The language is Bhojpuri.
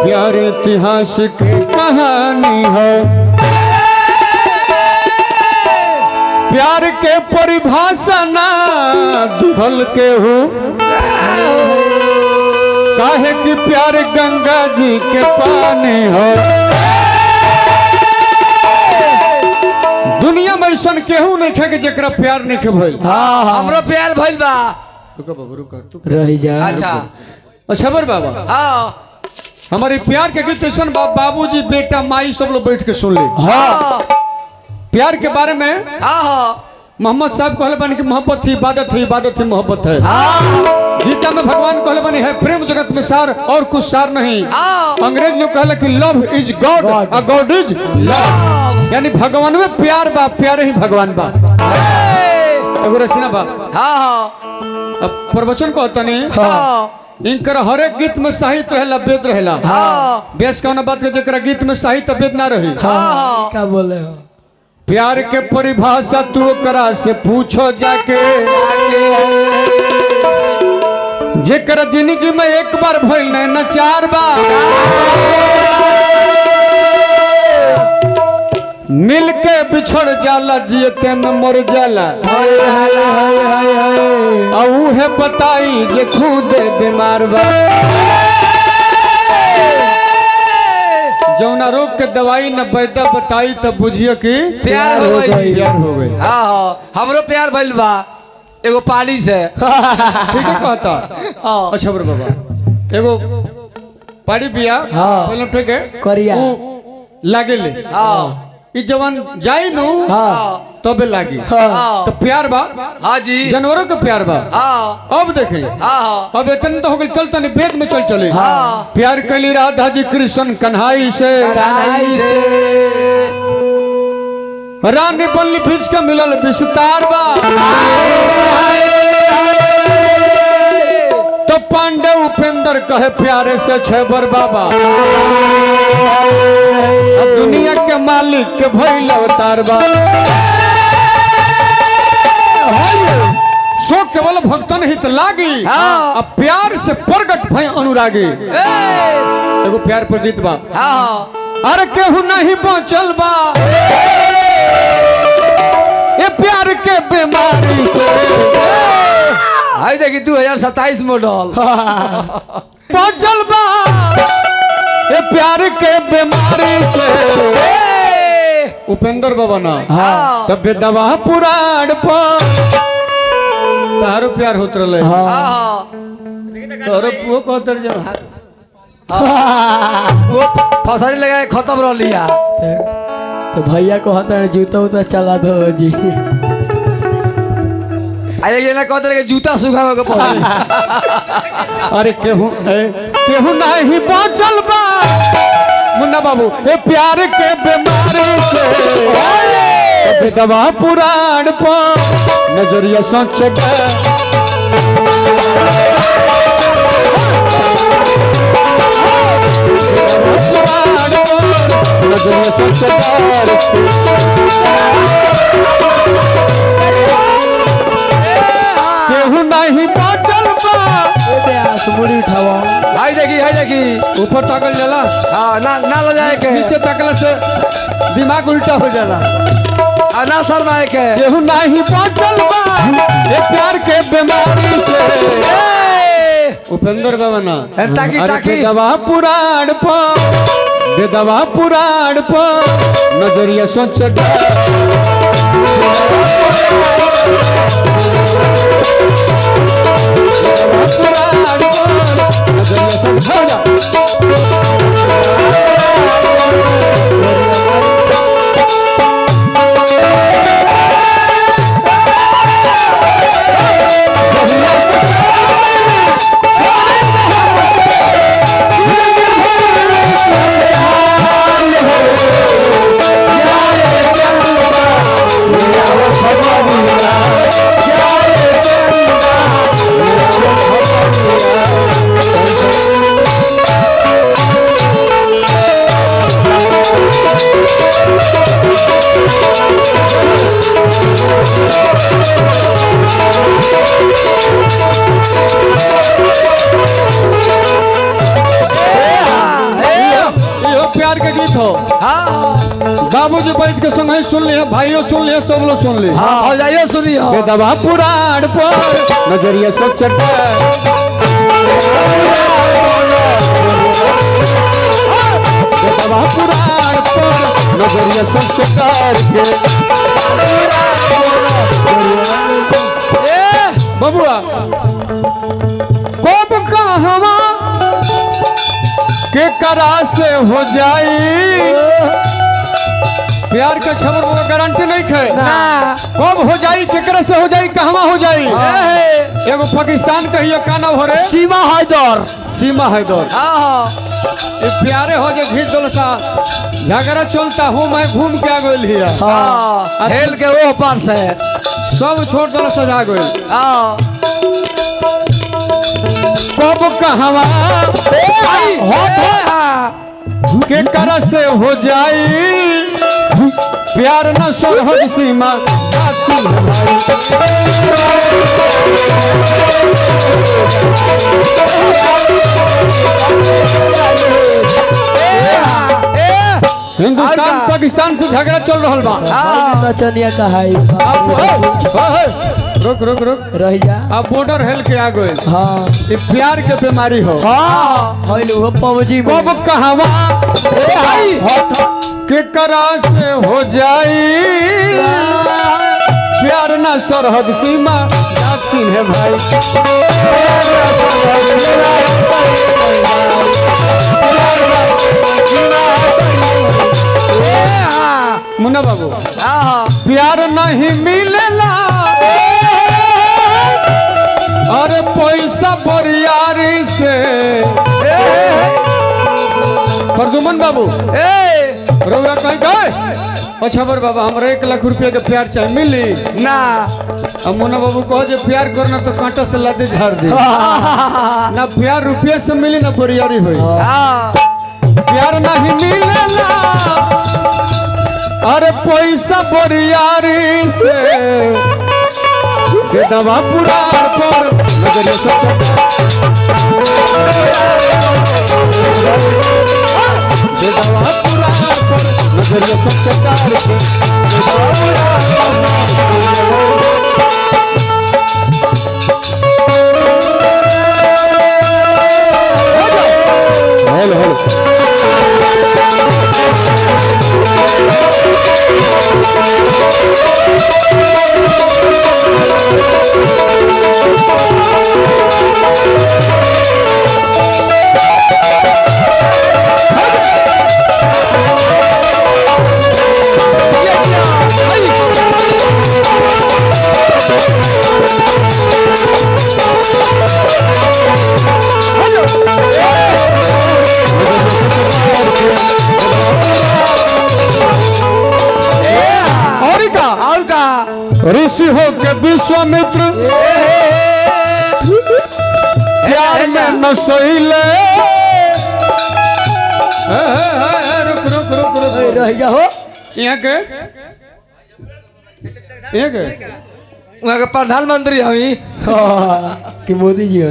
प्यार इतिहास की कहानी है। प्यार के परिभाषा ना दिहल के हो, काहे कि प्यार गंगा जी के पानी हो। दुनिया में ऐसा केहू नहीं खे जरा प्यार नहीं खे भइल। हमरो प्यार भइल बा। रुका बाबू रुका तू रह जा। अच्छा बर बाबा हाँ हमारे प्यार के गीत ऐसा बाबूजी बेटा माई सब लोग बैठ के सुन ले। हाँ प्यार के बारे में हाँ मोहम्मद साहब कहले बन कि मोहब्बत ही इबादत है, इबादत ही मोहब्बत है। गीता में भगवान कहले बने है प्रेम जगत में सार और कुछ सार नहीं। अंग्रेज लोग कहले कि लव इज गॉड और गॉड इज लव, यानी भगवान में प्यार बा, प्यार ही भगवान बा। एगो रचना बा। अब प्रवचन कहता नहीं इनकर हर एक गीत में साहित्य रहेला, वेद रहेला। बेस कौन बात है जरा गीत में साहित्य वेद ना रही। क्या बोले हो? प्यार के परिभाषा तू करा से पूछो जाके, जेकर जिंदगी में एक बार भइल न चार बार, मिल के बिछड़ जाला जियते में मर जाला। औ है बताई जे खुद बीमार बा, जौना रोग के दवाई न बैदा बताई तब बुझियो कि प्यार हो गई। प्यार हो गई। हमरो प्यार भइल बा एगो पाली से। ठीक है कहता। अच्छा बर बाबा एगो पाड़ी बिया पहले ठीक है करिया लागे ले ई जवान जाई नु तबे लागी तो प्यार बा। हाँ जी जानवरों का प्यार बा। अब देखे अब इतने तो हो गई चल तनी वेद में चल चले। प्यार कैली राधा जी कृष्ण कन्हाई से, रानी बल्ली बीच का मिलल विस्तार बा। तो पांडे उपेंद्र कहे प्यारे से छेबर बाबा, अब दुनिया के मालिक के भइल अवतार बा। सो केवल भक्तन हित लागी, अब प्यार से प्रगट भय अनुरागी। एगो प्यार पर गीत बा। अरे केहू नहीं बचल बा ये प्यार के बीमारी से। आई देखी 2027 मॉडल बचल बा ये प्यार के बीमारी से। उपेंद्र बाबा ना तब दवा पुराण पर तारो प्यार होत रहे। तारो वो कहतर जा वो फसरी लगा खत्म रह लिया तो भैया को हतर जूता उता चला दो जी। अरे ये ना कहते कि जूता सुखावे के पड़ी। अरे केहू नहीं बचल बा मुन्ना बाबू ये प्यार के बीमारी से। दवा पुराण पर नजरिया सोच नजरिया सोच केहू नहीं बचल बा। मुड़ी उठावा हाय देखी ऊपर ताकल जाला। हाँ ना ले जाए के नीचे ताकले से दिमाग उल्टा हो जाला। ना शर्माए के केहू नहीं बचल बा ये प्यार के बीमारी से। उपेंद्र बाबा ना ताकि दवा पुराण पर दवा पुराण पर नजरिया सोच बाबूजी बैठ के संग सुन लिया, भाइयों सुन लिया, सब लोग सुन लिया। हाँ हो जाइए सुनिए। बेदवा पुराण पर नजरिया सब चटा, बेदवा पुराण पर नजरिया सब चकार के। बबुआ कब कहवा के करा से हो जाई, प्यार का खबर वो गारंटी नहीं है ना। कब हो जाई, केकरा से हो जाई, कहवा हो जाई। एगो पाकिस्तान कहियो का नाम हो रे, सीमा हैदर। सीमा हैदर। ये प्यारे हो जे घीच दल सा झगड़ा चलता हूँ, मैं घूम के आ गइल हिया। हेल के वो पार से सब छोड़ दल सजा गइल। कब कहवा के करा से हो जाई, प्यार न सरहद सीमा जाती हिंदुस्तान पाकिस्तान से झगड़ा चल रहा बा। नचनिया का है रुक रुक रुक रह जा। अब बॉर्डर हेल के आ गए। हाँ ये प्यार के बीमारी हो। होइल वो पबजी में। कब कहवा के करा से हो जाई, प्यार ना सरहद सीमा जाती है भाई। मुन्ना बाबू प्यार नहीं मिलेला, अरे पैसा बरियारी से। प्रदुमन बाबू रौरा कहीं गए? अच्छा बर बाबा हमरा 1 लाख रुपया के प्यार चाहिए, मिली ना। अब मुन्ना बाबू कहो जे प्यार करना तो कांटा से लादे झाड़ दे। ना प्यार रुपये से मिली ना बरियारी हुई। प्यार नहीं मिलेला, अरे पैसा बरियारी से। बेदवा पुराण पर नजरिया सब बेदवा पुराण पर नजरिया सब चकार के। हेलो ऋषि हो के विश्वामित्र प्यार में न सोइले। रुक रुक रुक रुक रह जा हो। यहाँ के वहाँ के प्रधानमंत्री हमी कि मोदी जी हो।